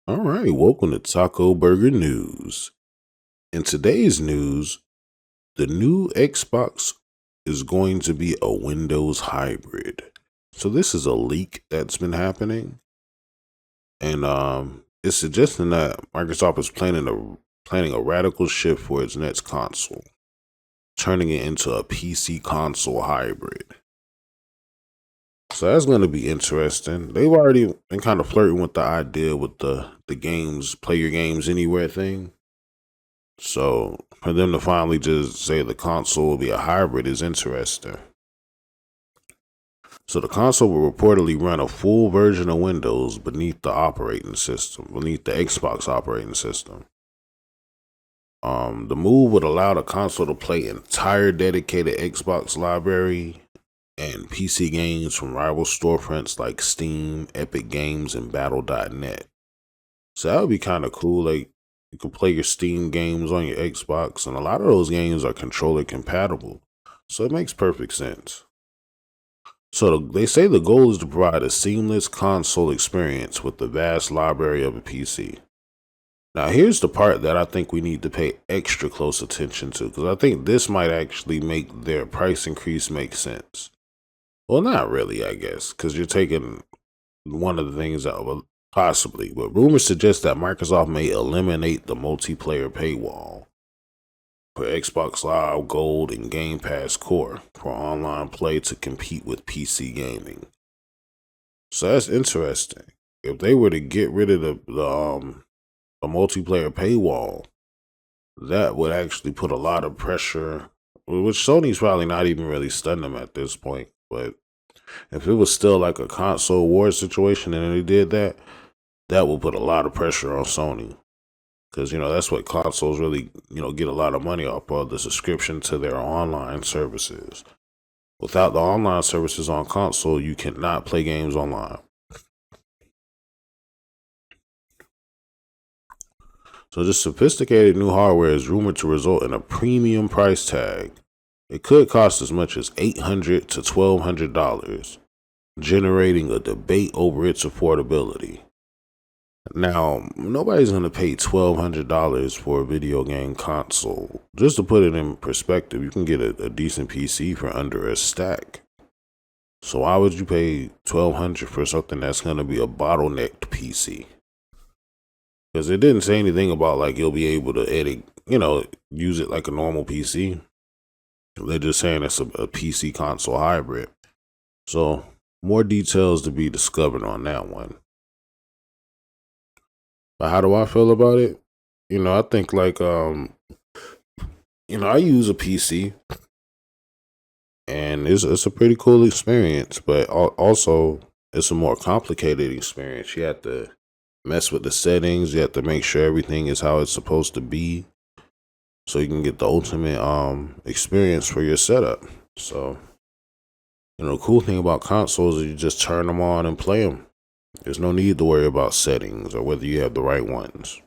All right, welcome to Taco Burger News. In today's news, the new Xbox is going to be a Windows hybrid. So this is a leak that's been happening, and it's suggesting that Microsoft is planning a radical shift for its next console, turning it into a PC console hybrid. So that's going to be interesting. They've already been kind of flirting with the idea with the games, play your games anywhere thing. So for them to finally just say the console will be a hybrid is interesting. So the console will reportedly run a full version of Windows beneath the operating system, beneath the Xbox operating system. The move would allow the console to play entire dedicated Xbox library and PC games from rival storefronts like Steam, Epic Games, and Battle.net. So that would be kind of cool. Like you can play your Steam games on your Xbox, and a lot of those games are controller compatible. So it makes perfect sense. So they say the goal is to provide a seamless console experience with the vast library of a PC. Now, here's the part that I think we need to pay extra close attention to because I think this might actually make their price increase make sense. Well, not really, I guess, because you're taking one of the things out, well, possibly, but rumors suggest that Microsoft may eliminate the multiplayer paywall for Xbox Live Gold and Game Pass Core for online play to compete with PC gaming. So that's interesting. If they were to get rid of the multiplayer paywall, that would actually put a lot of pressure, which Sony's probably not even really stunned them at this point. But if it was still like a console war situation and they did that, that will put a lot of pressure on Sony. Because, that's what consoles really, get a lot of money off of the subscription to their online services. Without the online services on console, you cannot play games online. So this sophisticated new hardware is rumored to result in a premium price tag. It could cost as much as $800 to $1,200, generating a debate over its affordability. Now, nobody's going to pay $1,200 for a video game console. Just to put it in perspective, you can get a decent PC for under a stack. So why would you pay $1,200 for something that's going to be a bottlenecked PC? Because it didn't say anything about like you'll be able to edit, use it like a normal PC. They're just saying it's a PC console hybrid. So more details to be discovered on that one. But how do I feel about it? I think like I use a PC and it's a pretty cool experience, but also it's a more complicated experience. You have to mess with the settings, you have to make sure everything is how it's supposed to be so you can get the ultimate experience for your setup. So, the cool thing about consoles is you just turn them on and play them. There's no need to worry about settings or whether you have the right ones.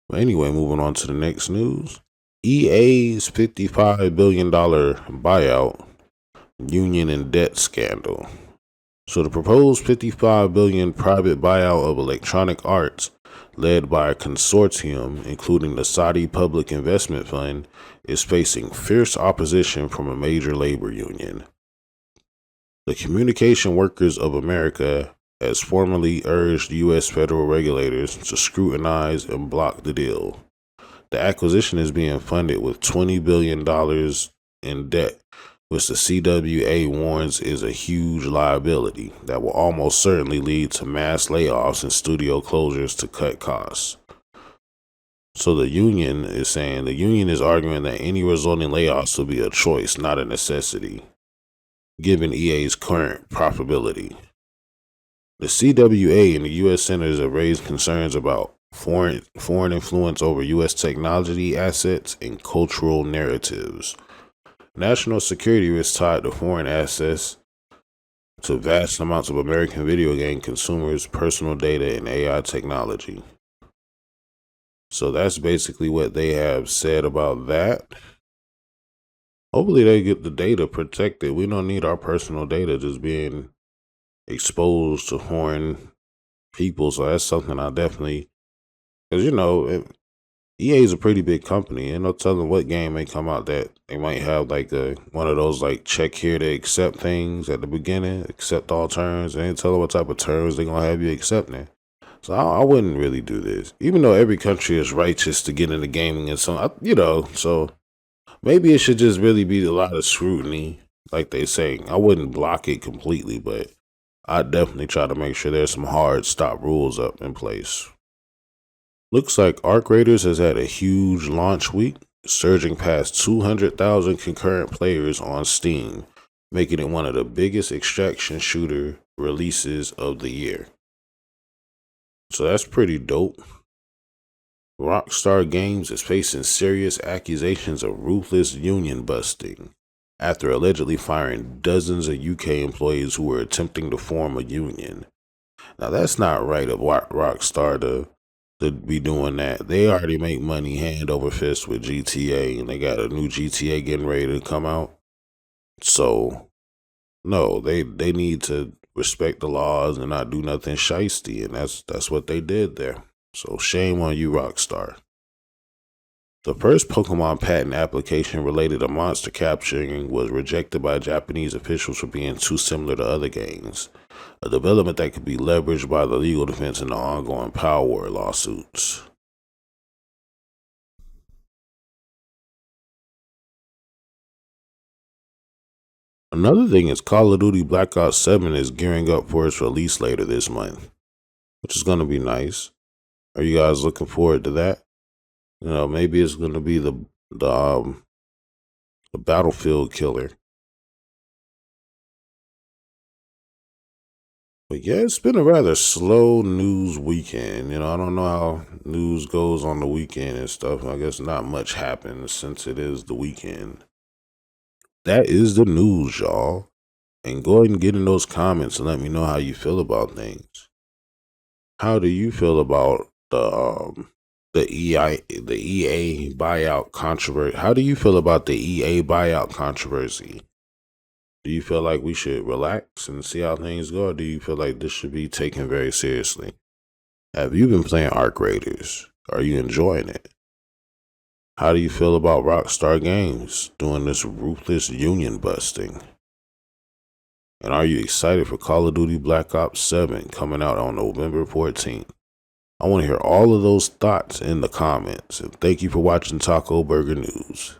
But anyway, moving on to the next news. EA's $55 billion buyout, union and debt scandal. So the proposed $55 billion private buyout of Electronic Arts, led by a consortium including the Saudi Public Investment Fund, is facing fierce opposition from a major labor union. The Communication Workers of America has formally urged U.S. federal regulators to scrutinize and block the deal. The acquisition is being funded with $20 billion in debt, which the CWA warns is a huge liability that will almost certainly lead to mass layoffs and studio closures to cut costs. So the union is arguing that any resulting layoffs will be a choice, not a necessity, given EA's current profitability. The CWA and the U.S. senators have raised concerns about foreign influence over U.S. technology assets and cultural narratives. National security risks tied to foreign access to vast amounts of American video game consumers' personal data and AI technology. So that's basically what they have said about that. Hopefully they get the data protected. We don't need our personal data just being exposed to foreign people. So that's something I definitely, because EA is a pretty big company, and no telling what game may come out that they might have like one of those like check here to accept things at the beginning, accept all terms, and tell them what type of terms they're gonna have you accepting. So I wouldn't really do this, even though every country is righteous to get into gaming and so So maybe it should just really be a lot of scrutiny, like they say. I wouldn't block it completely, but I'd definitely try to make sure there's some hard stop rules up in place. Looks like Arc Raiders has had a huge launch week, surging past 200,000 concurrent players on Steam, making it one of the biggest extraction shooter releases of the year. So that's pretty dope. Rockstar Games is facing serious accusations of ruthless union busting after allegedly firing dozens of UK employees who were attempting to form a union. Now that's not right of Rockstar to be doing that. They already make money hand over fist with GTA, and they got a new GTA getting ready to come out. So no, they need to respect the laws and not do nothing shisty, and that's what they did there. So shame on you, Rockstar. The first Pokemon patent application related to monster capturing was rejected by Japanese officials for being too similar to other games, a development that could be leveraged by the legal defense in the ongoing Power War lawsuits. Another thing is Call of Duty Black Ops 7 is gearing up for its release later this month, which is going to be nice. Are you guys looking forward to that? Maybe it's going to be the um the Battlefield killer. But yeah, it's been a rather slow news weekend. I don't know how news goes on the weekend and stuff. I guess not much happens since it is the weekend. That is the news, y'all. And go ahead and get in those comments and let me know how you feel about things. How do you feel about the EA buyout controversy? How do you feel about the EA buyout controversy? Do you feel like we should relax and see how things go, or do you feel like this should be taken very seriously? Have you been playing Arc Raiders? Are you enjoying it? How do you feel about Rockstar Games doing this ruthless union busting? And are you excited for Call of Duty Black Ops 7 coming out on November 14th? I want to hear all of those thoughts in the comments. And thank you for watching Taco Burger News.